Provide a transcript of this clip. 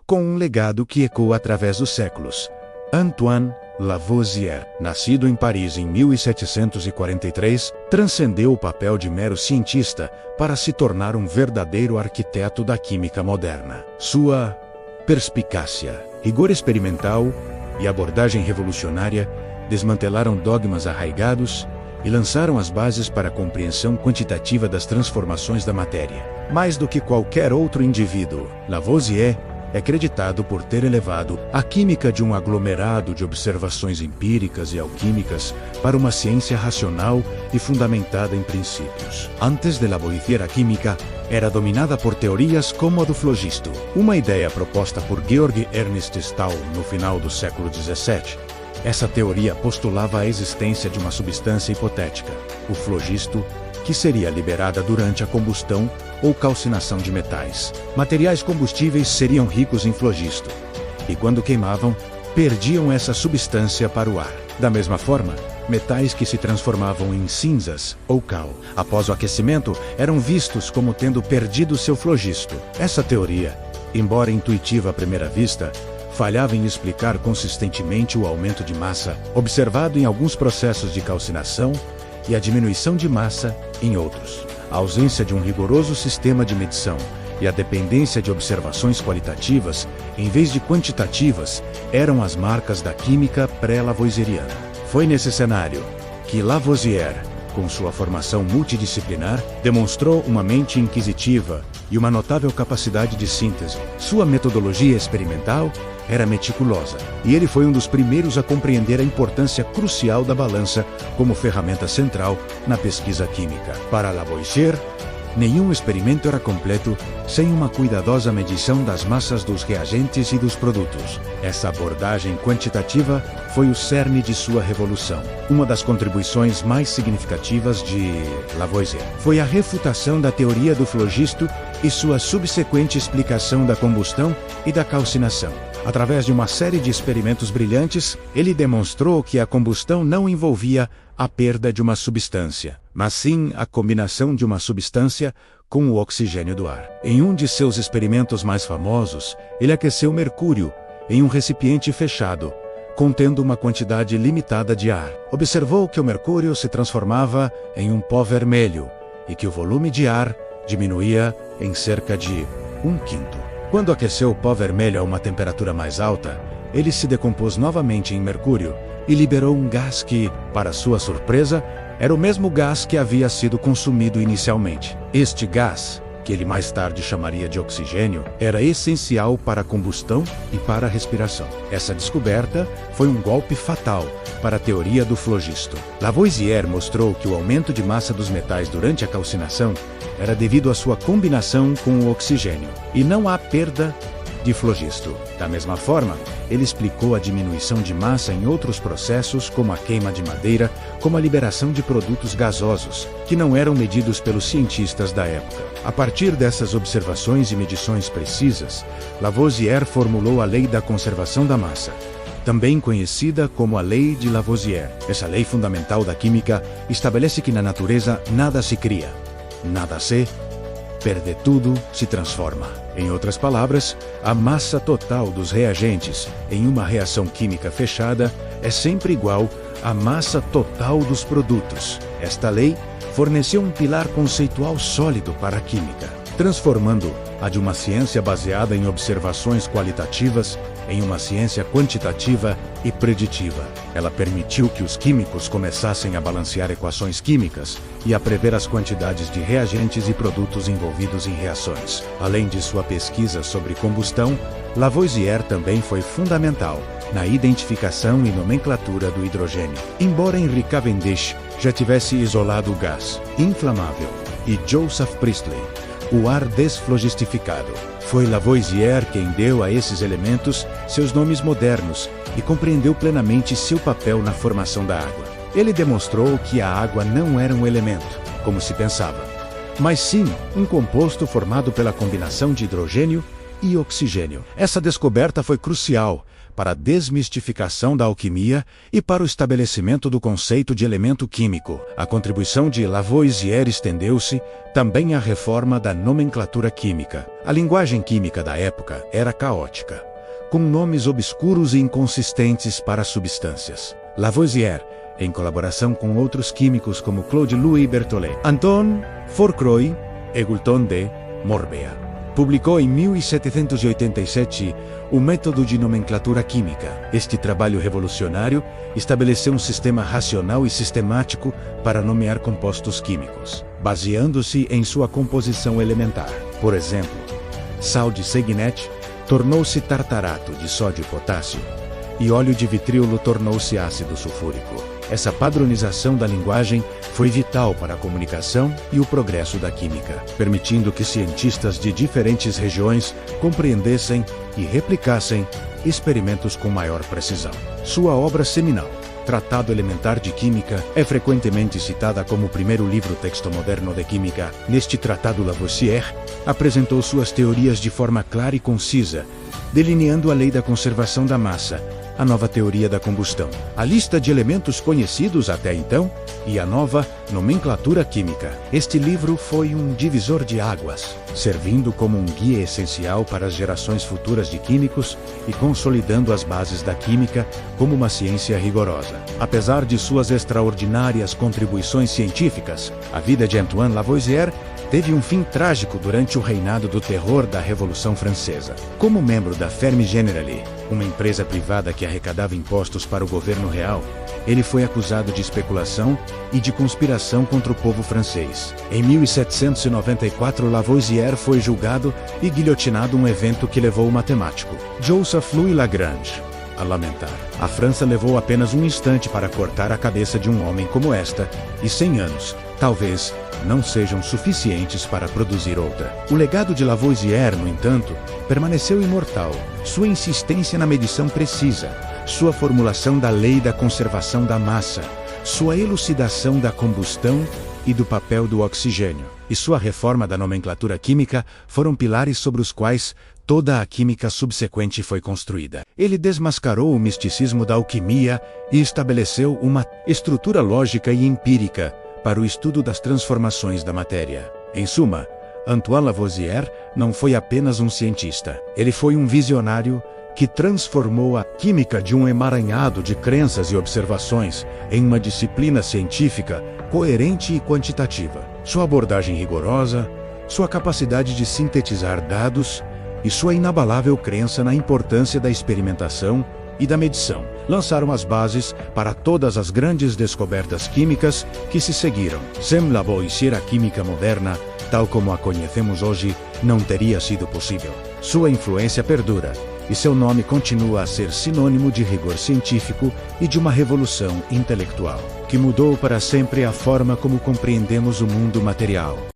com um legado que ecoa através dos séculos. Antoine Lavoisier, nascido em Paris em 1743, transcendeu o papel de mero cientista para se tornar um verdadeiro arquiteto da química moderna. Sua perspicácia, rigor experimental e abordagem revolucionária desmantelaram dogmas arraigados e lançaram as bases para a compreensão quantitativa das transformações da matéria. Mais do que qualquer outro indivíduo, Lavoisier é creditado por ter elevado a química de um aglomerado de observações empíricas e alquímicas para uma ciência racional e fundamentada em princípios. Antes de Lavoisier, a química era dominada por teorias como a do flogisto, uma ideia proposta por Georg Ernst Stahl no final do século XVII. Essa teoria postulava a existência de uma substância hipotética, o flogisto, que seria liberada durante a combustão ou calcinação de metais. Materiais combustíveis seriam ricos em flogisto, e quando queimavam, perdiam essa substância para o ar. Da mesma forma, metais que se transformavam em cinzas ou cal, após o aquecimento, eram vistos como tendo perdido seu flogisto. Essa teoria, embora intuitiva à primeira vista, falhava em explicar consistentemente o aumento de massa observado em alguns processos de calcinação e a diminuição de massa em outros. A ausência de um rigoroso sistema de medição e a dependência de observações qualitativas, em vez de quantitativas, eram as marcas da química pré-lavoisieriana. Foi nesse cenário que Lavoisier, com sua formação multidisciplinar, demonstrou uma mente inquisitiva e uma notável capacidade de síntese. Sua metodologia experimental era meticulosa, e ele foi um dos primeiros a compreender a importância crucial da balança como ferramenta central na pesquisa química. Para Lavoisier, nenhum experimento era completo sem uma cuidadosa medição das massas dos reagentes e dos produtos. Essa abordagem quantitativa foi o cerne de sua revolução. Uma das contribuições mais significativas de Lavoisier foi a refutação da teoria do flogisto e sua subsequente explicação da combustão e da calcinação. Através de uma série de experimentos brilhantes, ele demonstrou que a combustão não envolvia a perda de uma substância, mas sim a combinação de uma substância com o oxigênio do ar. Em um de seus experimentos mais famosos, ele aqueceu mercúrio em um recipiente fechado, contendo uma quantidade limitada de ar. Observou que o mercúrio se transformava em um pó vermelho e que o volume de ar diminuía em cerca de 1/5. Quando aqueceu o pó vermelho a uma temperatura mais alta, ele se decompôs novamente em mercúrio e liberou um gás que, para sua surpresa, era o mesmo gás que havia sido consumido inicialmente. Este gás, que ele mais tarde chamaria de oxigênio, era essencial para a combustão e para a respiração. Essa descoberta foi um golpe fatal para a teoria do flogisto. Lavoisier mostrou que o aumento de massa dos metais durante a calcinação era devido à sua combinação com o oxigênio, e não à perda de flogisto. Da mesma forma, ele explicou a diminuição de massa em outros processos, como a queima de madeira, como a liberação de produtos gasosos, que não eram medidos pelos cientistas da época. A partir dessas observações e medições precisas, Lavoisier formulou a lei da conservação da massa, também conhecida como a Lei de Lavoisier. Essa lei fundamental da química estabelece que na natureza nada se cria, nada se perde, tudo se transforma. Em outras palavras, a massa total dos reagentes em uma reação química fechada é sempre igual à massa total dos produtos. Esta lei forneceu um pilar conceitual sólido para a química, transformando-a de uma ciência baseada em observações qualitativas em uma ciência quantitativa e preditiva. Ela permitiu que os químicos começassem a balancear equações químicas e a prever as quantidades de reagentes e produtos envolvidos em reações. Além de sua pesquisa sobre combustão, Lavoisier também foi fundamental na identificação e nomenclatura do hidrogênio. Embora Henry Cavendish já tivesse isolado o gás inflamável e Joseph Priestley o ar desflogistificado, foi Lavoisier quem deu a esses elementos seus nomes modernos e compreendeu plenamente seu papel na formação da água. Ele demonstrou que a água não era um elemento, como se pensava, mas sim um composto formado pela combinação de hidrogênio e oxigênio. Essa descoberta foi crucial para a desmistificação da alquimia e para o estabelecimento do conceito de elemento químico. A contribuição de Lavoisier estendeu-se também à reforma da nomenclatura química. A linguagem química da época era caótica, com nomes obscuros e inconsistentes para substâncias. Lavoisier, em colaboração com outros químicos como Claude-Louis Berthollet, Antoine Fourcroy e Gulton de Morbea, publicou em 1787 o Método de Nomenclatura Química. Este trabalho revolucionário estabeleceu um sistema racional e sistemático para nomear compostos químicos, baseando-se em sua composição elementar. Por exemplo, sal de Segnet tornou-se tartarato de sódio e potássio, e óleo de vitríolo tornou-se ácido sulfúrico. Essa padronização da linguagem foi vital para a comunicação e o progresso da química, permitindo que cientistas de diferentes regiões compreendessem e replicassem experimentos com maior precisão. Sua obra seminal, Tratado Elementar de Química, é frequentemente citada como o primeiro livro-texto moderno de química. Neste tratado, Lavoisier apresentou suas teorias de forma clara e concisa, delineando a lei da conservação da massa, a nova teoria da combustão, a lista de elementos conhecidos até então e a nova nomenclatura química. Este livro foi um divisor de águas, servindo como um guia essencial para as gerações futuras de químicos e consolidando as bases da química como uma ciência rigorosa. Apesar de suas extraordinárias contribuições científicas, a vida de Antoine Lavoisier teve um fim trágico durante o reinado do terror da Revolução Francesa. Como membro da Ferme Generale, uma empresa privada que arrecadava impostos para o governo real, ele foi acusado de especulação e de conspiração contra o povo francês. Em 1794, Lavoisier foi julgado e guilhotinado, um evento que levou o matemático Joseph Louis Lagrange a lamentar. A França levou apenas um instante para cortar a cabeça de um homem como esta, e 100 anos, talvez, não sejam suficientes para produzir outra. O legado de Lavoisier, no entanto, permaneceu imortal. Sua insistência na medição precisa, sua formulação da lei da conservação da massa, sua elucidação da combustão e do papel do oxigênio, e sua reforma da nomenclatura química foram pilares sobre os quais toda a química subsequente foi construída. Ele desmascarou o misticismo da alquimia e estabeleceu uma estrutura lógica e empírica para o estudo das transformações da matéria. Em suma, Antoine Lavoisier não foi apenas um cientista. Ele foi um visionário que transformou a química de um emaranhado de crenças e observações em uma disciplina científica coerente e quantitativa. Sua abordagem rigorosa, sua capacidade de sintetizar dados e sua inabalável crença na importância da experimentação e da medição lançaram as bases para todas as grandes descobertas químicas que se seguiram. Sem Lavoisier, a química moderna, tal como a conhecemos hoje, não teria sido possível. Sua influência perdura, e seu nome continua a ser sinônimo de rigor científico e de uma revolução intelectual, que mudou para sempre a forma como compreendemos o mundo material.